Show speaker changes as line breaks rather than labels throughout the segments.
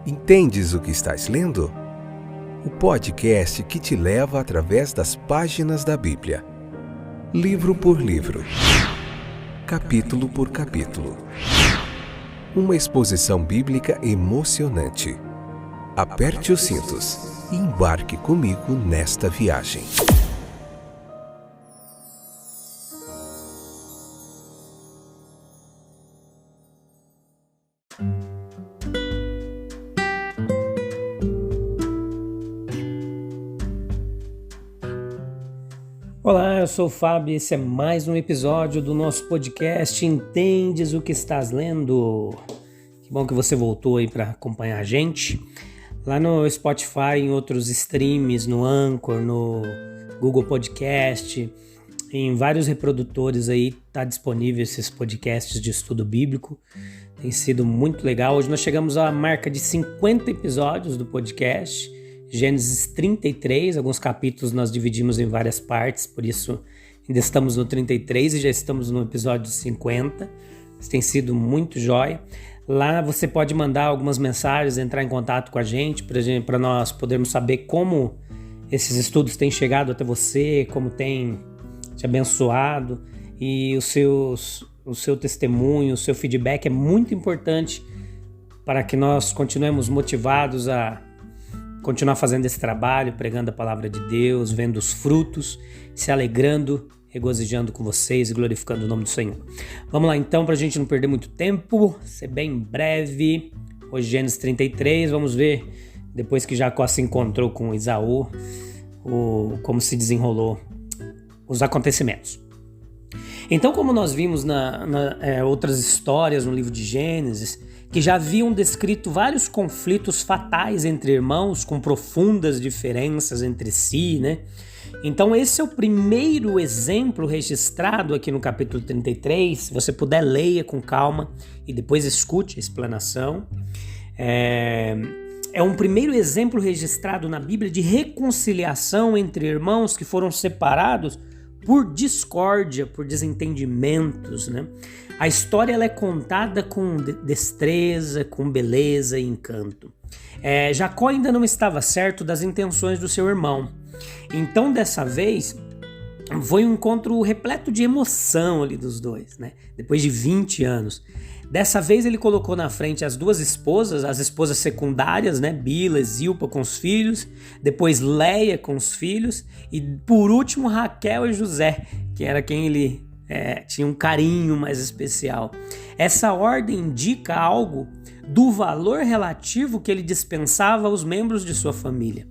Entendes o que estás lendo? O podcast que te leva através das páginas da Bíblia. Livro por livro. Capítulo por capítulo. Uma exposição bíblica emocionante. Aperte os cintos e embarque comigo nesta viagem.
Olá, eu sou o Fábio e esse é mais um episódio do nosso podcast Entendes o que estás lendo? Que bom que você voltou aí para acompanhar a gente. Lá no Spotify, em outros streams, no Anchor, no Google Podcast, em vários reprodutores aí tá disponível esses podcasts de estudo bíblico. Tem sido muito legal. Hoje nós chegamos à marca de 50 episódios do podcast. Gênesis 33, alguns capítulos nós dividimos em várias partes, por isso ainda estamos no 33 e já estamos no episódio 50. Isso tem sido muito jóia. Lá você pode mandar algumas mensagens, entrar em contato com a gente, para nós podermos saber como esses estudos têm chegado até você, como tem te abençoado, e o seu testemunho, o seu feedback é muito importante para que nós continuemos motivados a continuar fazendo esse trabalho, pregando a palavra de Deus, vendo os frutos, se alegrando, regozijando com vocês e glorificando o nome do Senhor. Vamos lá então, para a gente não perder muito tempo, ser bem breve. Hoje Gênesis 33, vamos ver, depois que Jacó se encontrou com Esaú, como se desenrolou os acontecimentos. Então, como nós vimos outras histórias no livro de Gênesis, que já haviam descrito vários conflitos fatais entre irmãos, com profundas diferenças entre si, né? Então esse é o primeiro exemplo registrado aqui no capítulo 33, se você puder, leia com calma e depois escute a explanação. É um primeiro exemplo registrado na Bíblia de reconciliação entre irmãos que foram separados por discórdia, por desentendimentos, né? A história ela é contada com destreza, com beleza e encanto. Jacó ainda não estava certo das intenções do seu irmão. Então, dessa vez, foi um encontro repleto de emoção ali dos dois, né? Depois de 20 anos. Dessa vez ele colocou na frente as duas esposas, as esposas secundárias, né? Bila e Zilpa com os filhos, depois Leia com os filhos e por último Raquel e José, que era quem ele tinha um carinho mais especial. Essa ordem indica algo do valor relativo que ele dispensava aos membros de sua família.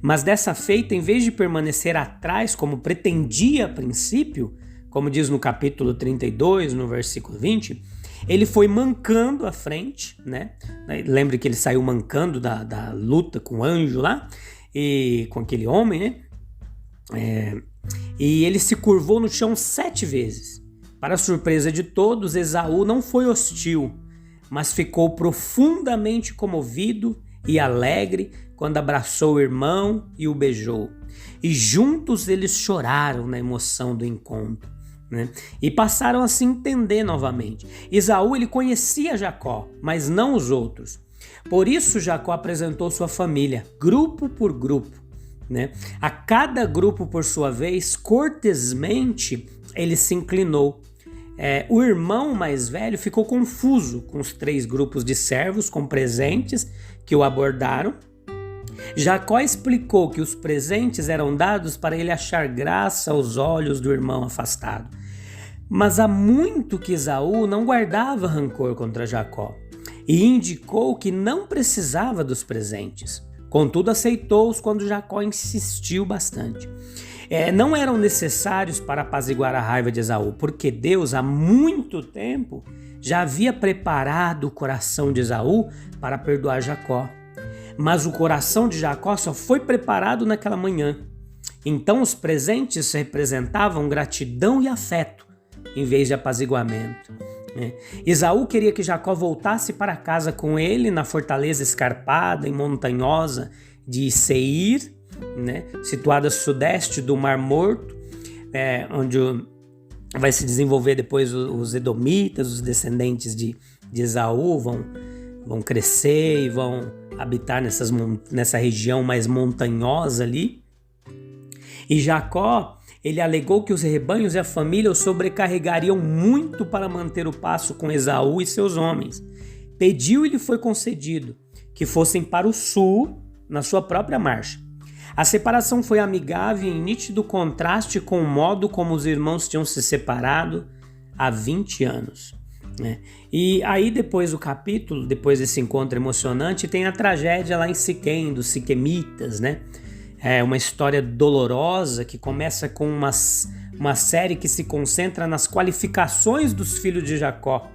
Mas dessa feita, em vez de permanecer atrás como pretendia a princípio, como diz no capítulo 32, no versículo 20, ele foi mancando à frente, né? Lembre que ele saiu mancando da luta com o anjo lá, e com aquele homem, né? E ele se curvou no chão 7 vezes. Para a surpresa de todos, Esaú não foi hostil, mas ficou profundamente comovido e alegre quando abraçou o irmão e o beijou. E juntos eles choraram na emoção do encontro, né? E passaram a se entender novamente. Esaú ele conhecia Jacó, mas não os outros. Por isso Jacó apresentou sua família, grupo por grupo, né? A cada grupo, por sua vez, cortesmente, ele se inclinou. O irmão mais velho ficou confuso com os 3 grupos de servos com presentes que o abordaram. Jacó explicou que os presentes eram dados para ele achar graça aos olhos do irmão afastado. Mas há muito que Esaú não guardava rancor contra Jacó e indicou que não precisava dos presentes. Contudo, aceitou-os quando Jacó insistiu bastante. Não eram necessários para apaziguar a raiva de Esaú, porque Deus, há muito tempo, já havia preparado o coração de Esaú para perdoar Jacó. Mas o coração de Jacó só foi preparado naquela manhã. Então os presentes representavam gratidão e afeto, em vez de apaziguamento. Esaú queria que Jacó voltasse para casa com ele na fortaleza escarpada e montanhosa de Seir, né, situada a sudeste do Mar Morto, onde vai se desenvolver depois os edomitas, os descendentes de Esaú vão crescer e vão habitar nessa região mais montanhosa ali. E Jacó, ele alegou que os rebanhos e a família o sobrecarregariam muito para manter o passo com Esaú e seus homens. Pediu e lhe foi concedido que fossem para o sul na sua própria marcha. A separação foi amigável e em nítido contraste com o modo como os irmãos tinham se separado há 20 anos. E aí depois do capítulo, depois desse encontro emocionante, tem a tragédia lá em Siquém, dos siquemitas, né? É uma história dolorosa que começa com uma série que se concentra nas qualificações dos filhos de Jacó,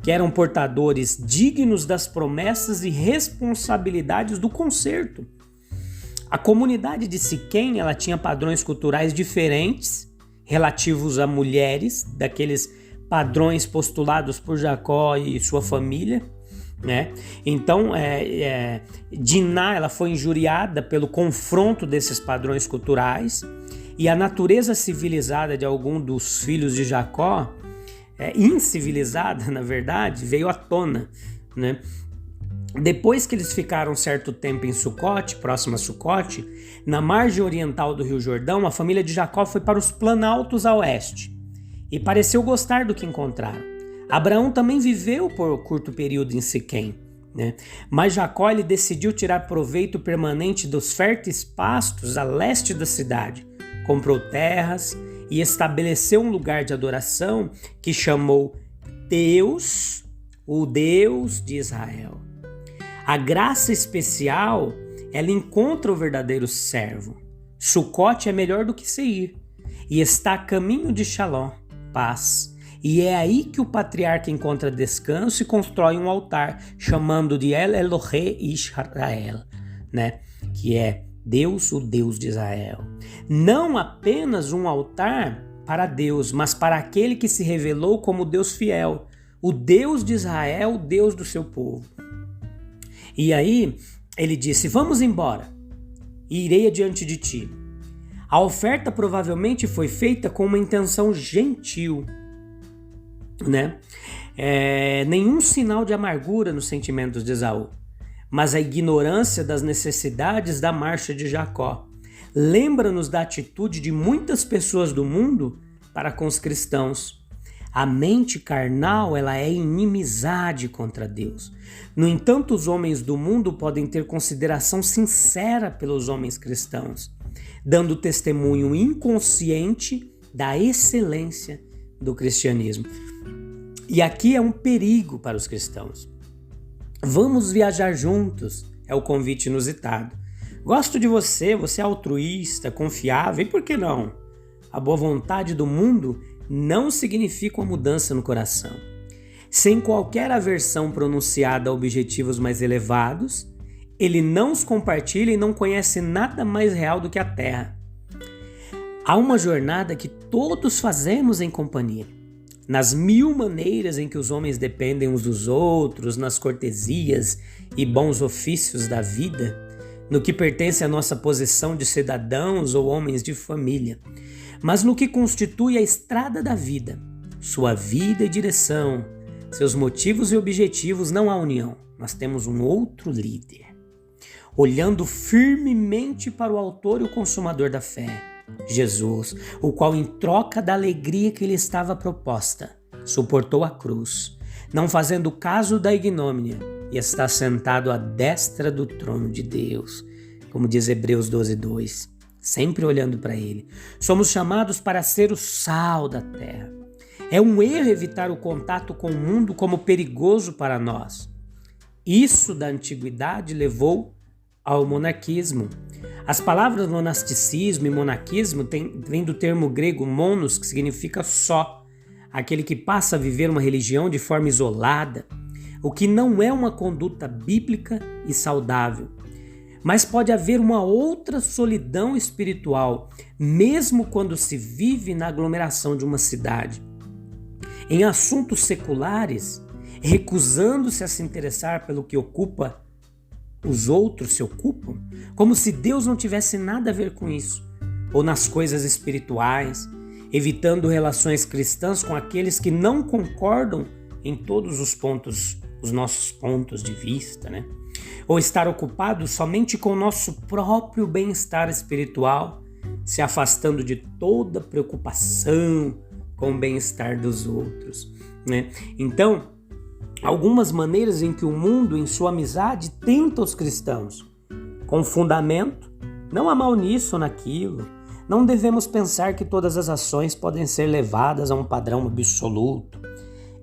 que eram portadores dignos das promessas e responsabilidades do concerto. A comunidade de Siquém, ela tinha padrões culturais diferentes relativos a mulheres, daqueles padrões postulados por Jacó e sua família, né? Então, Diná, ela foi injuriada pelo confronto desses padrões culturais, e a natureza civilizada de algum dos filhos de Jacó, incivilizada, na verdade, veio à tona, né? Depois que eles ficaram certo tempo em Sucote, próximo a Sucote, na margem oriental do Rio Jordão, a família de Jacó foi para os planaltos a oeste e pareceu gostar do que encontraram. Abraão também viveu por curto período em Siquém, né? Mas Jacó, ele decidiu tirar proveito permanente dos férteis pastos a leste da cidade. Comprou terras e estabeleceu um lugar de adoração que chamou Deus, o Deus de Israel. A graça especial, ela encontra o verdadeiro servo. Sucote é melhor do que Seir e está a caminho de Shalom, paz. E é aí que o patriarca encontra descanso e constrói um altar, chamando de El Elohe Israel, né? Que é Deus, o Deus de Israel. Não apenas um altar para Deus, mas para aquele que se revelou como Deus fiel, o Deus de Israel, o Deus do seu povo. E aí ele disse: vamos embora, e irei adiante de ti. A oferta provavelmente foi feita com uma intenção gentil, né? Nenhum sinal de amargura nos sentimentos de Esaú, mas a ignorância das necessidades da marcha de Jacó. Lembra-nos da atitude de muitas pessoas do mundo para com os cristãos. A mente carnal, ela é inimizade contra Deus. No entanto, os homens do mundo podem ter consideração sincera pelos homens cristãos, dando testemunho inconsciente da excelência do cristianismo. E aqui é um perigo para os cristãos. Vamos viajar juntos, é o convite inusitado. Gosto de você, você é altruísta, confiável, e por que não? A boa vontade do mundo não significa uma mudança no coração. Sem qualquer aversão pronunciada a objetivos mais elevados, ele não os compartilha e não conhece nada mais real do que a terra. Há uma jornada que todos fazemos em companhia. Nas 1000 maneiras em que os homens dependem uns dos outros, nas cortesias e bons ofícios da vida, no que pertence à nossa posição de cidadãos ou homens de família, mas no que constitui a estrada da vida, sua vida e direção, seus motivos e objetivos, não há união. Nós temos um outro líder, olhando firmemente para o autor e o consumador da fé, Jesus, o qual, em troca da alegria que lhe estava proposta, suportou a cruz, não fazendo caso da ignomínia, e está sentado à destra do trono de Deus, como diz Hebreus 12:2, sempre olhando para ele. Somos chamados para ser o sal da terra. É um erro evitar o contato com o mundo como perigoso para nós. Isso da antiguidade levou ao monarquismo. As palavras monasticismo e monarquismo vêm do termo grego monos, que significa só, aquele que passa a viver uma religião de forma isolada, o que não é uma conduta bíblica e saudável. Mas pode haver uma outra solidão espiritual, mesmo quando se vive na aglomeração de uma cidade. Em assuntos seculares, recusando-se a se interessar pelo que os outros se ocupam, como se Deus não tivesse nada a ver com isso, ou nas coisas espirituais, evitando relações cristãs com aqueles que não concordam em todos os nossos pontos de vista, né? ou estar ocupado somente com o nosso próprio bem-estar espiritual, se afastando de toda preocupação com o bem-estar dos outros, né? Então, algumas maneiras em que o mundo, em sua amizade, tenta os cristãos. Com fundamento, não há mal nisso ou naquilo. Não devemos pensar que todas as ações podem ser levadas a um padrão absoluto.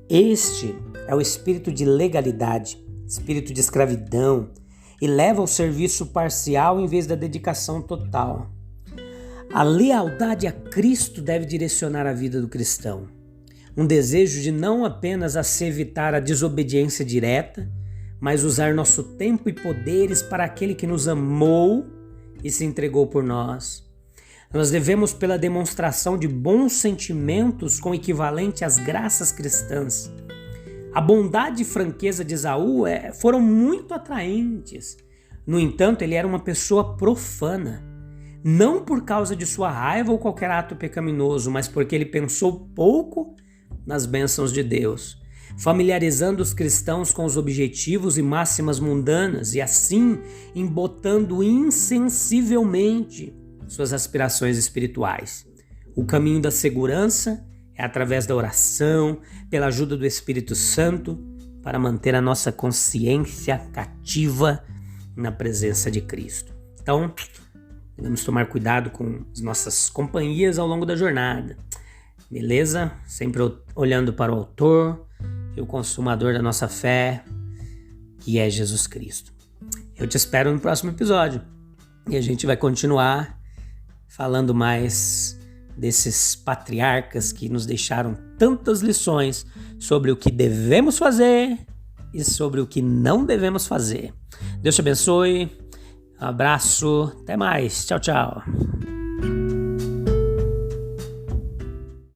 Este é o espírito de legalidade, espírito de escravidão, e leva ao serviço parcial em vez da dedicação total. A lealdade a Cristo deve direcionar a vida do cristão. Um desejo de não apenas se evitar a desobediência direta, mas usar nosso tempo e poderes para aquele que nos amou e se entregou por nós. Nós devemos, pela demonstração de bons sentimentos com equivalente às graças cristãs. A bondade e franqueza de Esaú foram muito atraentes. No entanto, ele era uma pessoa profana. Não por causa de sua raiva ou qualquer ato pecaminoso, mas porque ele pensou pouco nas bênçãos de Deus, familiarizando os cristãos com os objetivos e máximas mundanas e assim embotando insensivelmente suas aspirações espirituais. O caminho da segurança é através da oração, pela ajuda do Espírito Santo, para manter a nossa consciência cativa na presença de Cristo. Então, devemos tomar cuidado com as nossas companhias ao longo da jornada. Beleza? Sempre olhando para o autor e o consumador da nossa fé, que é Jesus Cristo. Eu te espero no próximo episódio. E a gente vai continuar falando mais desses patriarcas que nos deixaram tantas lições sobre o que devemos fazer e sobre o que não devemos fazer. Deus te abençoe. Um abraço. Até mais. Tchau, tchau.